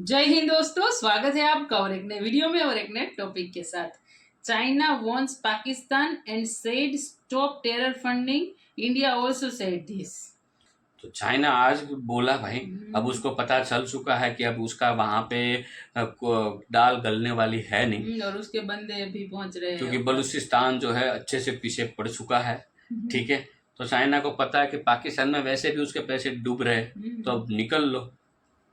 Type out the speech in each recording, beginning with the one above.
जय हिंद दोस्तों, स्वागत है आपका और एक नए वीडियो में और एक नए टॉपिक के साथ। China wants Pakistan and said stop terror funding, India also said this. तो चाइना आज बोला भाई, अब उसको पता चल चुका है कि अब उसका वहां पे दाल गलने वाली है नहीं, और उसके बंदे भी पहुंच रहे हैं क्योंकि बलूचिस्तान जो है अच्छे से पीछे पड़ चुका है। ठीक है, तो चाइना को पता है कि पाकिस्तान में वैसे भी उसके पैसे डूब रहे हैं, तो अब निकल लो,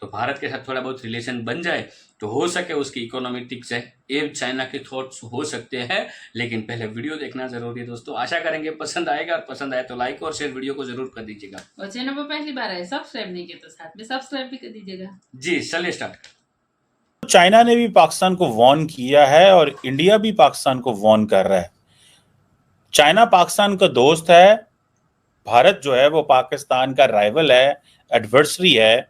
तो भारत के साथ थोड़ा बहुत रिलेशन बन जाए तो हो सके उसकी इकोनॉमी टिक जाए। ये चाइना के थॉट्स हो सकते हैं, लेकिन पहले वीडियो देखना जरूरी है दोस्तों। आशा करेंगे पसंद आएगा, और पसंद आए तो लाइक और शेयर वीडियो को जरूर कर दीजिएगा, और चैनल पर पहली बार आए सब्सक्राइब नहीं किया तो साथ में सब्सक्राइब भी कर दीजिएगा। जी चलिए स्टार्ट। चाइना ने भी पाकिस्तान को वॉर्न किया है और इंडिया भी पाकिस्तान को वॉर्न कर रहा है। चाइना पाकिस्तान का दोस्त है, भारत जो है वो पाकिस्तान का राइवल है, एडवर्सरी है,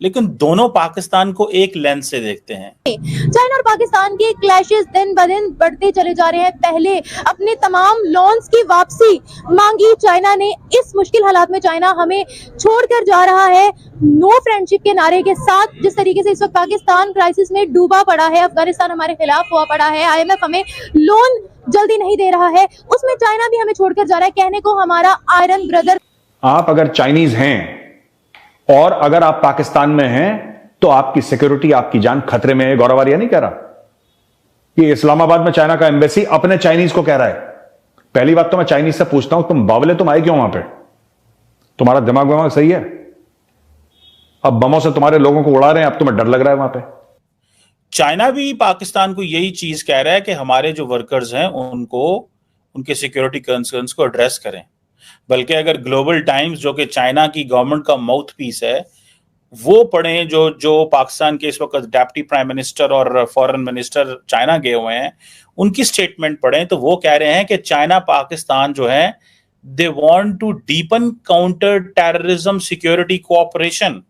लेकिन दोनों पाकिस्तान को एक लेंस से देखते हैं। चाइना और पाकिस्तान के क्लैशेस दिन ब दिन बढ़ते चले जा रहे हैं। पहले अपने तमाम लोन्स की वापसी मांगी चाइना ने। इस मुश्किल हालात में चाइना हमें छोड़कर जा रहा है नो फ्रेंडशिप के नारे के साथ। जिस तरीके से इस वक्त पाकिस्तान क्राइसिस में डूबा पड़ा है, अफगानिस्तान हमारे खिलाफ हुआ पड़ा है, IMF हमें लोन जल्दी नहीं दे रहा है, उसमें चाइना भी हमें छोड़कर जा रहा है। कहने को हमारा आयरन ब्रदर। आप अगर चाइनीज हैं और अगर आप पाकिस्तान में हैं तो आपकी सिक्योरिटी, आपकी जान खतरे में है। गौरव आर्या नहीं कह रहा, ये इस्लामाबाद में चाइना का एम्बेसी अपने चाइनीज को कह रहा है। पहली बात तो मैं चाइनीज से पूछता हूं, तुम बावले, तुम आए क्यों वहां पे? तुम्हारा दिमाग विमाग सही है? अब बमों से तुम्हारे लोगों को उड़ा रहे हैं, अब तुम्हें डर लग रहा है वहां पे। चाइना भी पाकिस्तान को यही चीज कह रहा है कि हमारे जो वर्कर्स हैं उनको, उनके सिक्योरिटी कंसर्न्स को एड्रेस करें। बल्कि अगर ग्लोबल टाइम्स, जो कि चाइना की गवर्नमेंट का माउथ पीस है, वो पढ़ें, जो पाकिस्तान के इस वक्त डेप्टी प्राइम मिनिस्टर और फॉरेन मिनिस्टर चाइना गए हुए हैं, उनकी स्टेटमेंट पढ़ें, तो वो कह रहे हैं कि चाइना पाकिस्तान जो है, they want to deepen counter terrorism security cooperation.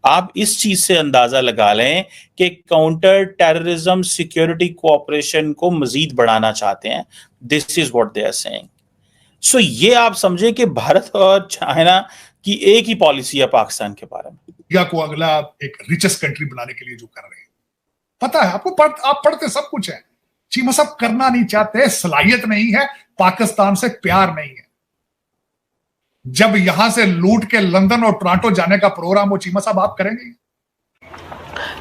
आप इस चीज से अंदाजा लगा लें कि काउंटर टेररिज्म सिक्योरिटी कोऑपरेशन को मजीद बढ़ाना चाहते हैं। This is what they are saying. So ये आप समझे कि भारत और चाइना की एक ही पॉलिसी है पाकिस्तान के बारे में। इंडिया को अगला एक रिचेस्ट कंट्री बनाने के लिए जो कर रहे हैं, पता है आपको, आप पढ़ते सब कुछ है। चीमा साहब करना नहीं चाहते, सलाहियत नहीं है, पाकिस्तान से प्यार नहीं है। जब यहां से लूट के लंदन और टोरंटो जाने का प्रोग्राम हो, चीमा साहब आप करेंगे?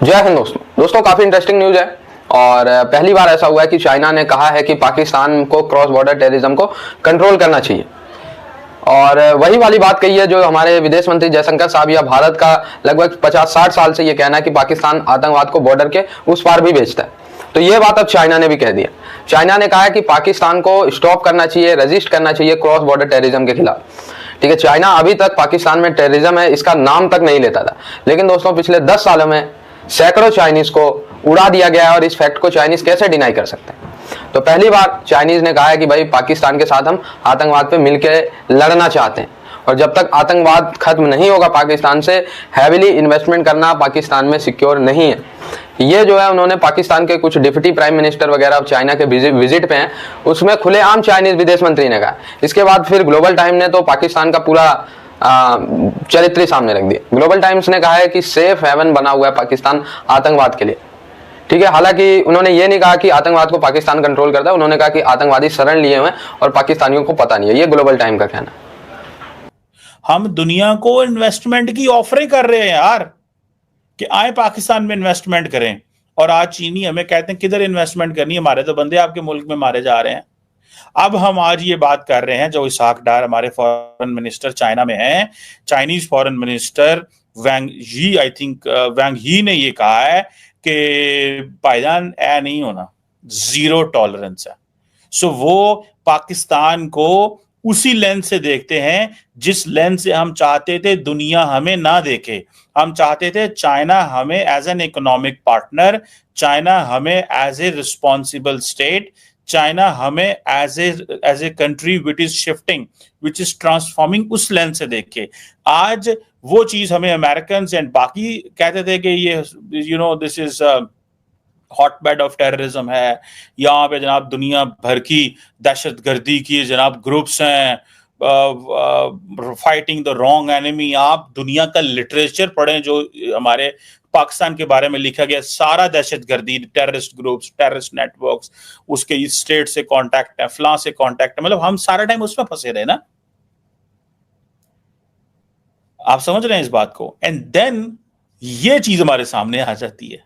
जय हिंद दोस्तों, काफी इंटरेस्टिंग न्यूज है। और पहली बार ऐसा हुआ है कि चाइना ने कहा है कि पाकिस्तान को क्रॉस बॉर्डर टेररिज्म को कंट्रोल करना चाहिए। और वही वाली बात कही है जो हमारे विदेश मंत्री जयशंकर साहब या भारत का लगभग 50-60 साल से ये कहना है कि पाकिस्तान आतंकवाद को बॉर्डर के उस पार भी भेजता है। तो ये बात अब चाइना ने भी कह दिया। चाइना ने कहा है कि पाकिस्तान को स्टॉप करना चाहिए, रजिस्ट करना चाहिए क्रॉस बॉर्डर टेररिज्म के खिलाफ। ठीक है, चाइना अभी तक पाकिस्तान में टेररिज्म है इसका नाम तक नहीं लेता था, लेकिन दोस्तों पिछले 10 सालों में सैकड़ों चाइनीज को उड़ा दिया गया है, और इस फैक्ट को चाइनीज कैसे डिनाई कर सकते हैं। तो पहली बार चाइनीज ने कहा है कि भाई पाकिस्तान के साथ हम आतंकवाद पे मिलकर लड़ना चाहते हैं, और जब तक आतंकवाद खत्म नहीं होगा पाकिस्तान से, हैविली इन्वेस्टमेंट करना पाकिस्तान में सिक्योर नहीं है। ये जो है उन्होंने पाकिस्तान के कुछ डिप्टी प्राइम मिनिस्टर वगैरह चाइना के विजिट पे हैं, उसमें खुलेआम चाइनीज विदेश मंत्री ने कहा। इसके बाद फिर ग्लोबल टाइम ने तो पाकिस्तान का पूरा चरित्र सामने रख दिया। ग्लोबल टाइम्स ने कहा है कि सेफ हेवन बना हुआ है पाकिस्तान आतंकवाद के लिए। ठीक है, हालांकि उन्होंने ये नहीं कहा कि आतंकवाद को पाकिस्तान कंट्रोल करता है, उन्होंने कहा कि आतंकवादी शरण लिए हुए हैं और पाकिस्तानियों को पता नहीं है। ये ग्लोबल टाइम का कहना है। हम दुनिया को इन्वेस्टमेंट की ऑफरें कर रहे हैं यार, कि आए पाकिस्तान में इन्वेस्टमेंट करें, और आज चीनी हमें कहते हैं किधर इन्वेस्टमेंट करनी है, हमारे तो बंदे आपके मुल्क में मारे जा रहे हैं। अब हम आज ये बात कर रहे हैं, जो इसहाक डार हमारे फॉरेन मिनिस्टर चाइना में हैं, चाइनीज फॉरेन मिनिस्टर वैंग यी, आई थिंक वैंग यी ने ये कहा है कि भाईजान ऐ नहीं होना, जीरो टॉलरेंस है। सो वो पाकिस्तान को उसी लेंस से देखते हैं जिस लेंस से हम चाहते थे दुनिया हमें ना देखे। हम चाहते थे चाइना हमें as an economic partner, China हमें as a responsible state, China हमें as a country which is shifting, which is transforming, उस लेंस से देखे। आज वो चीज हमें अमेरिकन एंड बाकी कहते थे कि ये this is hotbed of terrorism है, यहाँ पे जनाब दुनिया भर की दहशतगर्दी की जनाब ग्रुप्स हैं, फाइटिंग द रॉन्ग एनिमी। आप दुनिया का लिटरेचर पढ़ें जो हमारे पाकिस्तान के बारे में लिखा गया सारा दहशतगर्दी, टेररिस्ट ग्रुप्स, टेररिस्ट नेटवर्क्स, उसके इस स्टेट से कांटेक्ट है, फलां से कांटेक्ट है, मतलब हम सारा टाइम उसमें फंसे रहे ना। आप समझ रहे हैं इस बात को? एंड देन ये चीज हमारे सामने आ जाती है,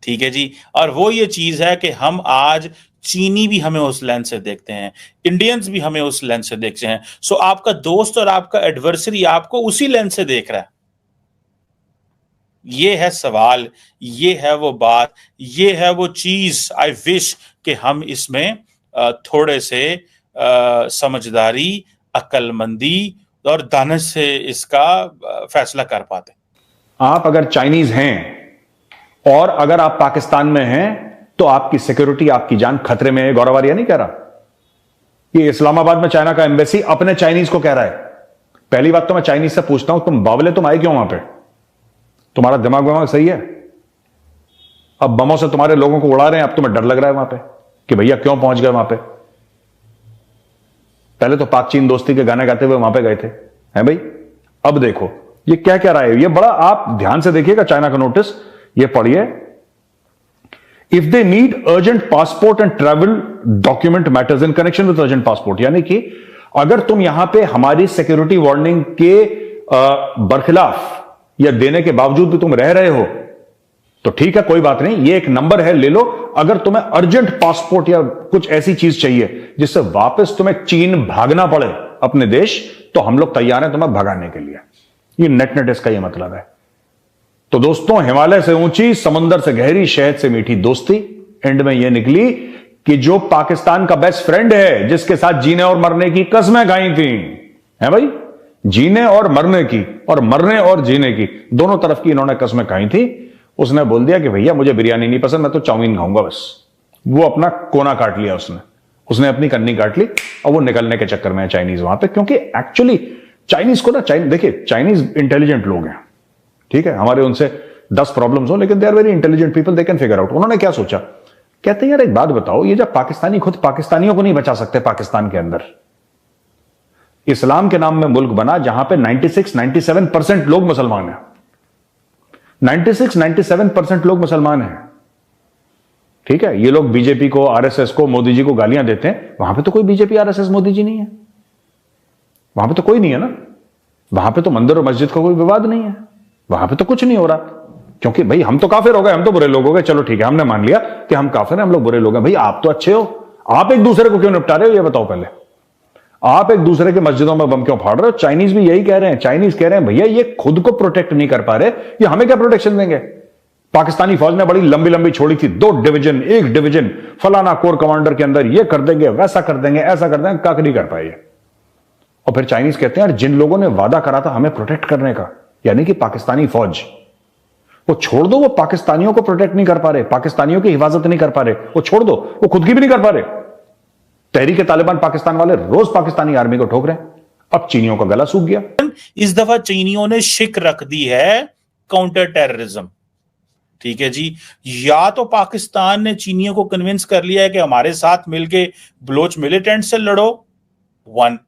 ठीक है जी। और वो ये चीज है कि हम आज चीनी भी हमें उस लेंस से देखते हैं, इंडियंस भी हमें उस लेंस से देखते हैं। सो आपका दोस्त और आपका एडवर्सरी आपको उसी लेंस से देख रहा है। ये है सवाल, ये है वो बात, ये है वो चीज। आई विश कि हम इसमें थोड़े से समझदारी, अक्लमंदी और दानिश से इसका फैसला कर पाते। आप अगर चाइनीज हैं और अगर आप पाकिस्तान में हैं तो आपकी सिक्योरिटी, आपकी जान खतरे में है। गौरव आर्या नहीं कह रहा, ये इस्लामाबाद में चाइना का एम्बेसी अपने चाइनीज को कह रहा है। पहली बात तो मैं चाइनीज से पूछता हूं, तुम बावले तुम आए क्यों वहां पे? तुम्हारा दिमाग विमाग सही है? अब बमों से तुम्हारे लोगों को उड़ा रहे हैं, अब तुम्हें डर लग रहा है वहां पे कि भैया क्यों पहुंच गए वहां पे? पहले तो पाक चीन दोस्ती के गाने गाते हुए वहां पे गए थे, हैं भाई? अब देखो ये क्या कह रहा है, ये बड़ा आप ध्यान से देखिएगा चाइना का नोटिस, ये पढ़िए। If they need urgent passport and travel document matters in connection with urgent passport, यानी कि अगर तुम यहां पे हमारी सिक्योरिटी वार्निंग के बरखिलाफ या देने के बावजूद भी तुम रह रहे हो तो ठीक है, कोई बात नहीं, ये एक नंबर है, ले लो। अगर तुम्हें अर्जेंट पासपोर्ट या कुछ ऐसी चीज चाहिए जिससे वापस तुम्हें चीन भागना पड़े अपने देश, तो हम लोग तैयार हैं तुम्हें भगाने के लिए। ये नेट इसका ये मतलब है। तो दोस्तों, हिमालय से ऊंची, समुंदर से गहरी, शहद से मीठी दोस्ती एंड में यह निकली कि जो पाकिस्तान का बेस्ट फ्रेंड है, जिसके साथ जीने और मरने की कस्में खाई थी, है भाई, जीने और मरने की, और मरने और जीने की, दोनों तरफ की इन्होंने कस्में खाई थी। उसने बोल दिया कि भैया मुझे बिरयानी नहीं पसंद, मैं तो चाउमीन खाऊंगा बस। वो अपना कोना काट लिया, उसने अपनी कन्नी काट ली, और वो निकलने के चक्कर में है चाइनीज वहां पे। क्योंकि एक्चुअली चाइनीज को ना, देखिए चाइनीज इंटेलिजेंट लोग हैं, ठीक है, हमारे उनसे 10 प्रॉब्लम्स हो, लेकिन they are very intelligent people, they can figure out. उन्होंने क्या सोचा, कहते हैं यार एक बात बताओ, ये जब पाकिस्तानी खुद पाकिस्तानियों को नहीं बचा सकते पाकिस्तान के अंदर, इस्लाम के नाम में मुल्क बना जहां पे 96-97% लोग मुसलमान हैं, 96-97% लोग मुसलमान हैं, ठीक है। ये लोग बीजेपी को, आरएसएस को, मोदी जी को गालियां देते हैं, वहां पे तो कोई बीजेपी, आरएसएस, मोदी जी नहीं है, वहां पे तो कोई नहीं है ना, वहां पे तो मंदिर और मस्जिद का कोई विवाद नहीं है, वहां पे तो कुछ नहीं हो रहा। क्योंकि भाई हम तो काफिर हो गए, हम तो बुरे लोग हो गए, चलो ठीक है, हमने मान लिया कि हम काफिर हैं, हम लोग बुरे लोग हैं। भाई आप तो अच्छे हो, आप एक दूसरे को क्यों निपटा रहे हो, ये बताओ पहले। आप एक दूसरे के मस्जिदों में बम क्यों फाड़ रहे हो? चाइनीज भी यही कह रहे हैं, चाइनीज कह रहे हैं भैया ये खुद को प्रोटेक्ट नहीं कर पा रहे, ये हमें क्या प्रोटेक्शन देंगे? पाकिस्तानी फौज ने बड़ी लंबी लंबी छोड़ी थी, 2 डिवीजन, 1 डिवीजन, फलाना कोर कमांडर के अंदर ये कर देंगे, वैसा कर देंगे, ऐसा कर देंगे, काक नहीं कर पाए। और फिर चाइनीज कहते हैं यार जिन लोगों ने वादा करा था हमें प्रोटेक्ट करने का, यानी कि पाकिस्तानी फौज, वो छोड़ दो, वो पाकिस्तानियों को प्रोटेक्ट नहीं कर पा रहे, पाकिस्तानियों की हिफाजत नहीं कर पा रहे, वो छोड़ दो, वो खुद की भी नहीं कर पा रहे। तहरीक तालिबान पाकिस्तान वाले रोज पाकिस्तानी आर्मी को ठोक रहे हैं, अब चीनियों का गला सूख गया। इस दफा चीनियों ने शिक रख दी है काउंटर टेररिज्म, ठीक है जी। या तो पाकिस्तान ने चीनियों को कन्विंस कर लिया है कि हमारे साथ मिलके बलोच मिलिटेंट से लड़ो, 1,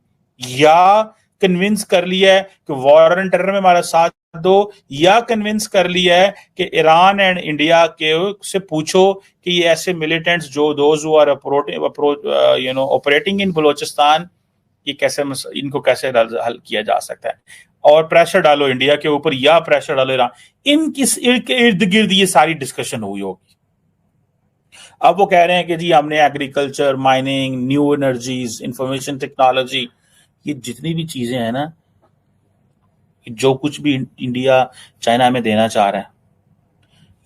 या कन्विंस कर लिया है कि वॉर ऑन टेरर में हमारा साथ दो, या कन्विंस कर लिया है कि ईरान एंड इंडिया के से पूछो कि ये ऐसे मिलिटेंट्स जो those who are operating in Balochistan, ये कैसे, इनको कैसे हल किया जा सकता है, और प्रेशर डालो इंडिया के ऊपर या प्रेशर डालो ईरान। इनके इर्द गिर्द ये सारी डिस्कशन हुई होगी। अब वो कह रहे हैं कि जी हमने agriculture, mining, new energies, information technology, ये जितनी भी चीजें हैं ना, जो कुछ भी इंडिया चाइना में देना चाह रहा है,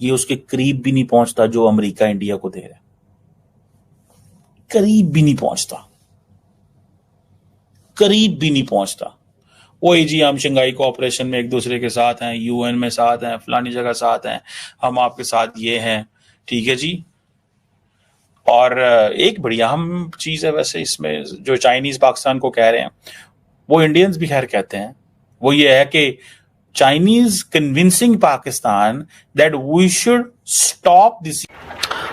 ये उसके करीब भी नहीं पहुंचता जो अमेरिका इंडिया को दे रहा है, करीब भी नहीं पहुंचता, करीब भी नहीं पहुंचता। वही जी हम शंघाई कोऑपरेशन में एक दूसरे के साथ हैं, यूएन में साथ हैं, फलानी जगह साथ हैं, हम आपके साथ ये हैं, ठीक है जी। और एक बड़ी अहम चीज है वैसे इसमें, जो चाइनीज पाकिस्तान को कह रहे हैं, वो इंडियंस भी खैर कहते हैं, वो ये है कि Chinese convincing Pakistan that we should stop this.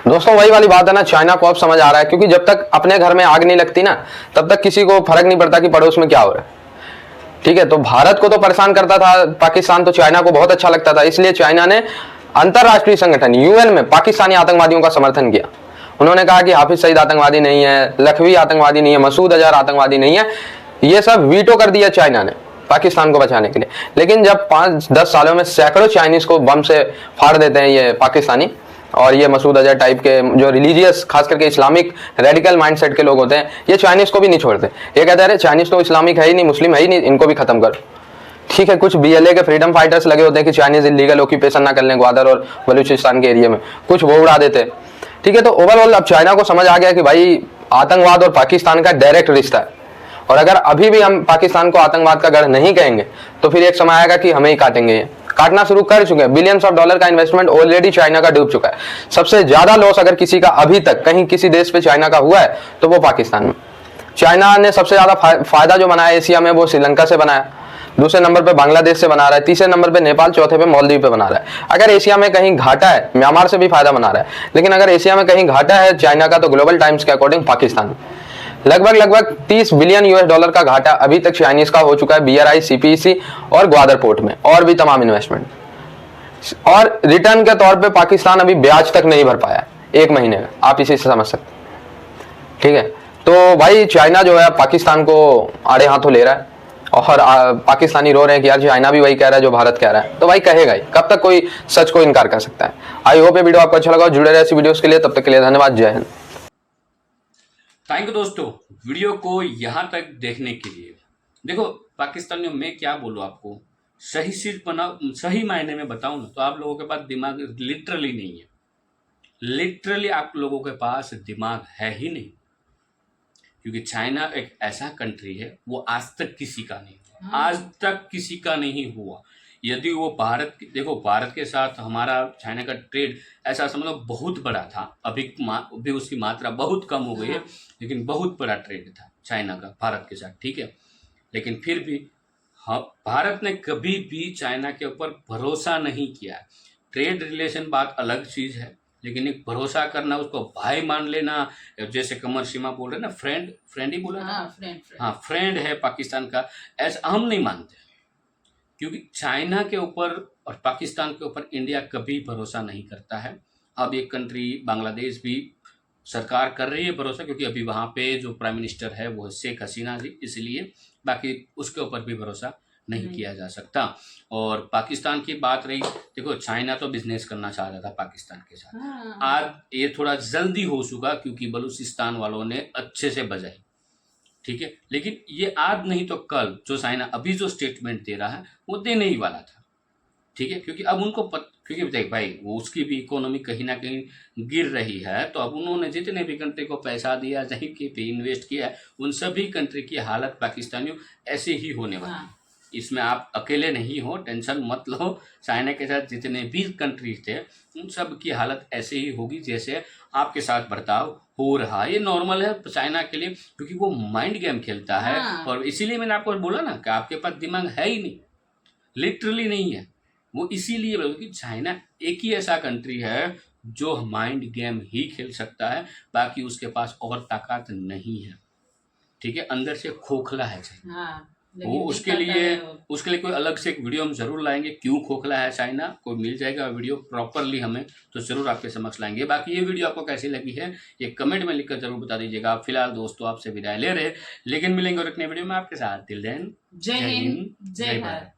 दोस्तों वही वाली बात है ना, चाइना को अब समझ आ रहा है, क्योंकि जब तक अपने घर में आग नहीं लगती ना, तब तक किसी को फर्क नहीं पड़ता कि पड़ोस में क्या हो रहा है। ठीक है, तो भारत को तो परेशान करता था पाकिस्तान, तो चाइना को बहुत अच्छा लगता था, इसलिए चाइना ने अंतरराष्ट्रीय संगठन यूएन में पाकिस्तानी आतंकवादियों का समर्थन किया। उन्होंने कहा कि हाफिज सईद आतंकवादी नहीं है, लखवी आतंकवादी नहीं है, मसूद अजहर आतंकवादी नहीं है, ये सब वीटो कर दिया चाइना ने पाकिस्तान को बचाने के लिए। लेकिन जब 5-10 सालों में सैकड़ों चाइनीज को बम से फाड़ देते हैं ये पाकिस्तानी, और ये मसूद अजहर टाइप के जो रिलीजियस खास करके इस्लामिक रेडिकल माइंडसेट के लोग होते हैं, ये चाइनीज को भी नहीं छोड़ते। ये कहते हैं चाइनीज तो इस्लामिक है ही नहीं, मुस्लिम है ही नहीं, इनको भी खत्म करो। ठीक है, कुछ बीएलए के फ्रीडम फाइटर्स लगे होते हैं कि चाइनीज इलीगल ऑक्यूपेशन ना कर लें ग्वादर और बलूचिस्तान के एरिया में, कुछ वो उड़ा देते हैं। ठीक है, तो ओवरऑल अब चाइना को समझ आ गया कि भाई आतंकवाद और पाकिस्तान का डायरेक्ट रिश्ता है, और अगर अभी भी हम पाकिस्तान को आतंकवाद का गढ़ नहीं कहेंगे तो फिर एक समय आएगा कि हमें ही काटेंगे। ये काटना शुरू कर चुके हैं। बिलियंस ऑफ डॉलर का इन्वेस्टमेंट ऑलरेडी चाइना का डूब चुका है। सबसे ज्यादा लॉस अगर किसी का अभी तक कहीं किसी देश पे चाइना का हुआ है तो वो पाकिस्तान में। चाइना ने सबसे ज्यादा फायदा जो बनाया एशिया में वो श्रीलंका से बनाया, दूसरे नंबर पे बांग्लादेश से बना रहा है, तीसरे नंबर पे नेपाल, चौथे पे मालदीव पे बना रहा है। अगर एशिया में कहीं घाटा है, म्यांमार से भी फायदा बना रहा है, लेकिन अगर एशिया में कहीं घाटा है चाइना का तो ग्लोबल टाइम्स के अकॉर्डिंग पाकिस्तान। लगभग 30 बिलियन यूएस डॉलर का घाटा अभी तक चाइनीज का हो चुका है बीआरआई, सीपीईसी और ग्वादर पोर्ट में, और भी तमाम इन्वेस्टमेंट। और रिटर्न के तौर पे पाकिस्तान अभी ब्याज तक नहीं भर पाया 1 महीने का, आप इसी से समझ सकते। ठीक है, तो भाई चाइना जो है पाकिस्तान को आड़े हाथों ले रहा है, और पाकिस्तानी रो रहे हैं कि यार चाइना भी वही कह रहा है जो भारत कह रहा है, तो भाई कहेगा ही, कब तक कोई सच को इनकार कर सकता है। आई होप ये वीडियो आपको अच्छा लगा, जुड़े रहे ऐसी वीडियोस के लिए, तब तक के लिए धन्यवाद, जय हिंद। थैंक यू दोस्तों वीडियो को यहाँ तक देखने के लिए। देखो पाकिस्तानियों, मैं क्या बोलूँ आपको, सही चीज बनाओ, सही मायने में बताऊं ना तो आप लोगों के पास दिमाग लिटरली नहीं है। लिटरली आप लोगों के पास दिमाग है ही नहीं, क्योंकि चाइना एक ऐसा कंट्री है वो आज तक किसी का नहीं हुआ, आज तक किसी का नहीं हुआ। यदि वो देखो भारत के साथ हमारा चाइना का ट्रेड ऐसा समझो बहुत बड़ा था, अभी उसकी मात्रा बहुत कम हो गई है, लेकिन बहुत बड़ा ट्रेड था चाइना का भारत के साथ। ठीक है, लेकिन फिर भी हाँ, भारत ने कभी भी चाइना के ऊपर भरोसा नहीं किया। ट्रेड रिलेशन बात अलग चीज है, लेकिन एक भरोसा करना, उसको भाई मान लेना, जैसे कमर सीमा बोल रहे ना, फ्रेंड ही बोला, हाँ फ्रेंड है पाकिस्तान का, ऐसा हम नहीं मानते। क्योंकि चाइना के ऊपर और पाकिस्तान के ऊपर इंडिया कभी भरोसा नहीं करता है। अब एक कंट्री बांग्लादेश भी सरकार कर रही है भरोसा, क्योंकि अभी वहाँ पे जो प्राइम मिनिस्टर है वो शेख हसीना जी, इसलिए बाकी उसके ऊपर भी भरोसा नहीं किया जा सकता। और पाकिस्तान की बात रही, देखो चाइना तो बिजनेस करना चाहता था पाकिस्तान के साथ, आज ये थोड़ा जल्दी हो चुका क्योंकि बलूचिस्तान वालों ने अच्छे से बजाई। ठीक है, लेकिन ये आज नहीं तो कल जो चाइना अभी जो स्टेटमेंट दे रहा है वो देने ही वाला था। ठीक है, क्योंकि अब उनको क्योंकि देख भाई वो उसकी भी इकोनॉमी कहीं ना कहीं गिर रही है, तो अब उन्होंने जितने भी कंट्री को पैसा दिया, कहीं की भी इन्वेस्ट किया है, उन सभी कंट्री की हालत पाकिस्तानियों ऐसे ही होने वाली है। इसमें आप अकेले नहीं हो, टेंशन मत लो। चाइना के साथ जितने भी कंट्रीज थे उन सब की हालत ऐसे ही होगी जैसे आपके साथ बर्ताव हो रहा है। ये नॉर्मल है चाइना के लिए, क्योंकि वो माइंड गेम खेलता है। और इसीलिए मैंने आपको बोला ना कि आपके पास दिमाग है ही नहीं, लिटरली नहीं है वो। इसीलिए क्योंकि चाइना एक ही ऐसा कंट्री है जो माइंड गेम ही खेल सकता है, बाकी उसके पास और ताकत नहीं है। ठीक है, अंदर से खोखला है चाइना। वो उसके लिए कोई अलग से एक वीडियो हम जरूर लाएंगे, क्यों खोखला है चाइना, कोई मिल जाएगा वीडियो प्रॉपरली हमें, तो जरूर आपके समक्ष लाएंगे। बाकी ये वीडियो आपको कैसी लगी है ये कमेंट में लिखकर जरूर बता दीजिएगा। फिलहाल दोस्तों आपसे विदाई ले रहे, लेकिन मिलेंगे और एक नए वीडियो में आपके साथ। तिल देन, जय हिंद, जय भारत।